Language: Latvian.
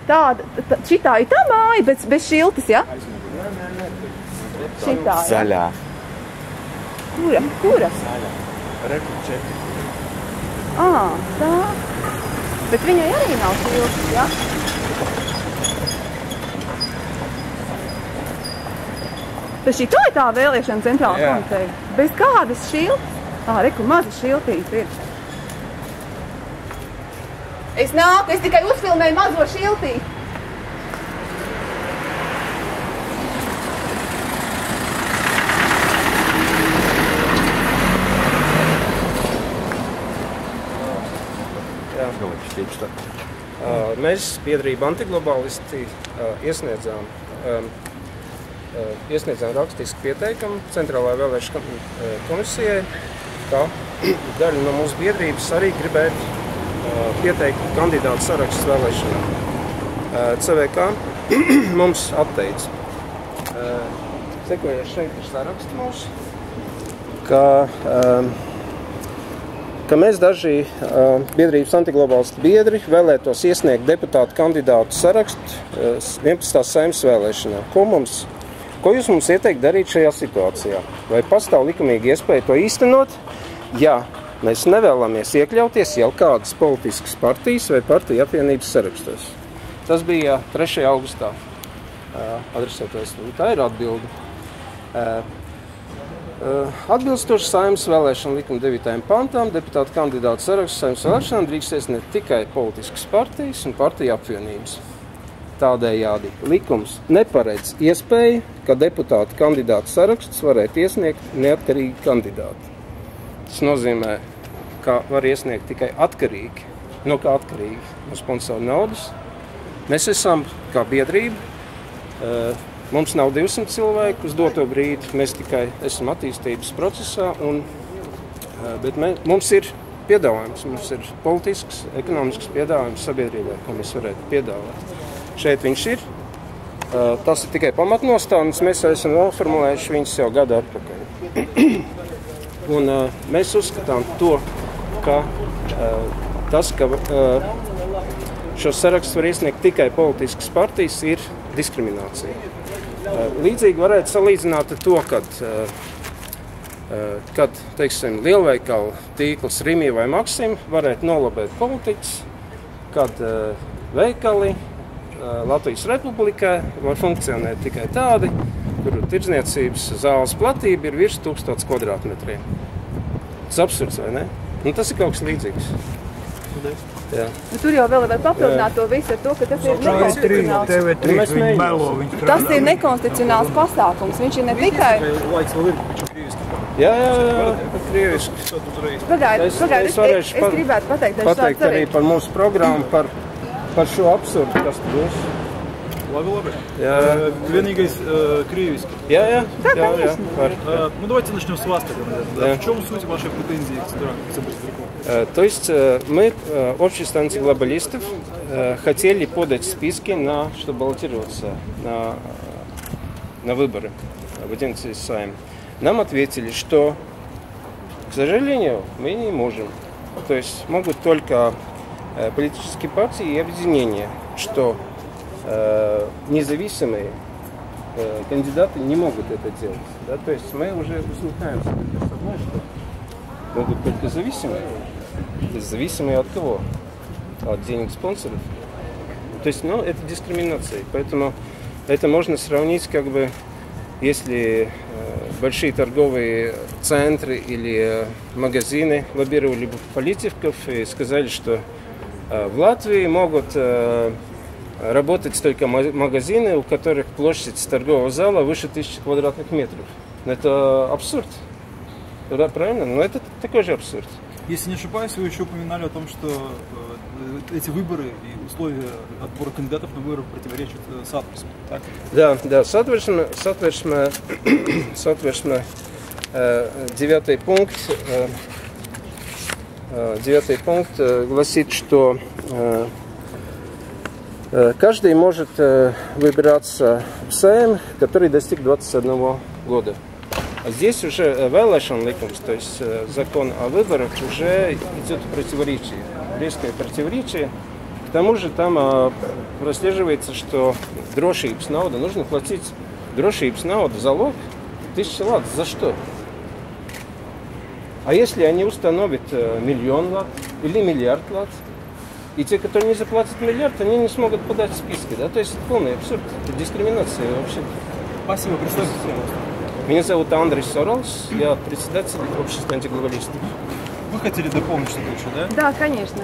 Tāda, šitā ir tā māja, bez šiltas, ja? Šitā, ja? Zaļā. Kura? Zaļā. Reku 4. Tā. Bet viņai arī nav šiltas, ja? Tad šī tā ir tā vēlēšana centrāla komiteja. Bez kādas šiltas? Reku, maza šiltīte ir. Es nāku, es tikai uzfilmēju mazo šiltīti. Mēs, biedrība Antiglobalisti, iesniedzām rakstisku pieteikumu Centrālajai vēlēšanu komisijai, ka daļa no mūsu biedrības arī gribētu pieteikt kandidātu sarakstu vēlēšanām. CVK mums atteica. Sekojies šeit ir saraksts mūsu, ka mēs daži biedrības Antiglobalistu biedri vēlētos iesniegt deputātu kandidātu sarakstu 11. Saeimas vēlēšanā. Ko jūs mums ieteikt darīt šajā situācijā? Vai pastāv likumīga iespēja to īstenot? Jā. Mēs nevēlamies iekļauties jau kādas politiskas partijas vai partiju apvienības sarakstos. Tas bija 3. augustā adresētais. Tā ir atbilde. Atbilstoši Saeimas vēlēšanu likuma 9. pantam, deputātu kandidātu sarakstu Saeimas vēlēšanām drīkst iesniegt tikai politiskas partijas un partiju apvienības. Tādējādi likums neparedz iespēju, ka deputātu kandidātu sarakstus varētu iesniegt neatkarīgi kandidāti. Tas nozīmē, ka var iesniegt tikai atkarīgi. No kā atkarīgi? No sponsoru naudas. Mēs esam kā biedrība. Mums nav 200 cilvēku uz doto brīdi. Mēs tikai esam attīstības procesā. Bet mums ir piedāvājums. Mums ir politisks, ekonomisks piedāvājums sabiedrībai, ko mēs varētu piedāvāt. Šeit viņš ir. Tas ir tikai pamatnostādnes. Mēs esam noformulējuši viņus jau gadu atpakaļ. Un mēs uzskatām to, ka šo sarakstu var iesniegt tikai politiskas partijas, ir diskriminācija. Līdzīgi varētu salīdzināt ar to, kad teiksim, lielveikalu tīkls Rimi vai Maksim varētu nolabēt politiķus, kad veikali Latvijas Republikā var funkcionēt tikai tādi, kuru tirdzniecības zāles platība ir virs 1000 kvadrātmetriem. Tas absurds, vai ne? Tas ir kaut kas līdzīgs. Jā. Tur jau vēl var papildināt to visu ar to, ka tas ir nekonstitucionāls. Tas ir nekonstitucionāls pasākums. Viņš ir ne tikai... Jā, krieviski. Es gribētu pateikt arī par mūsu programmu, par šo absurdu, kas tur būs. Labi. Vienīgais крieviski. Jā. Ну, давайте начнем с вас тогда. В чем суть вашей претензии к Центральному? То есть мы, общество антиглобалистов, хотели подать списки, чтобы баллотироваться на выборы в 11 Сайм. Нам ответили, что, к сожалению, мы не можем. То есть могут только политические партии и объединения, что независимые кандидаты не могут это делать. Да? То есть мы уже усмехаемся с одной, что могут только зависимые. Зависимые от кого? От денег спонсоров. То есть, это дискриминация. Поэтому это можно сравнить, если большие торговые центры или магазины лоббировали бы политиков и сказали, что в Латвии могут работать только магазины, у которых площадь торгового зала выше 1000 квадратных метров. Это абсурд. Правильно? Но это такой же абсурд. Если не ошибаюсь, вы еще упоминали о том, что эти выборы и условия отбора кандидатов на выборы противоречат Сатверсме. Так? Да. Сатверсме 9 пункт гласит, что каждый может выбираться в Сейм, который достиг 21 года. А здесь уже vēlēšana likums, то есть закон о выборах, уже идет в противоречии. резкое противоречие. К тому же там прослеживается, что drošības nauda нужно платить drošības naudu залог 1000 лат. За что? А если они установят 1 миллион лат или миллиард лат, и те, которые не заплатят миллиард, они не смогут подать списки, да? То есть это полный абсурд, это дискриминация вообще. Спасибо, представьте. Меня зовут Андрей Соролс, я председатель общества антиглобалистов. Вы хотели дополнить что-то еще, да? Да, конечно.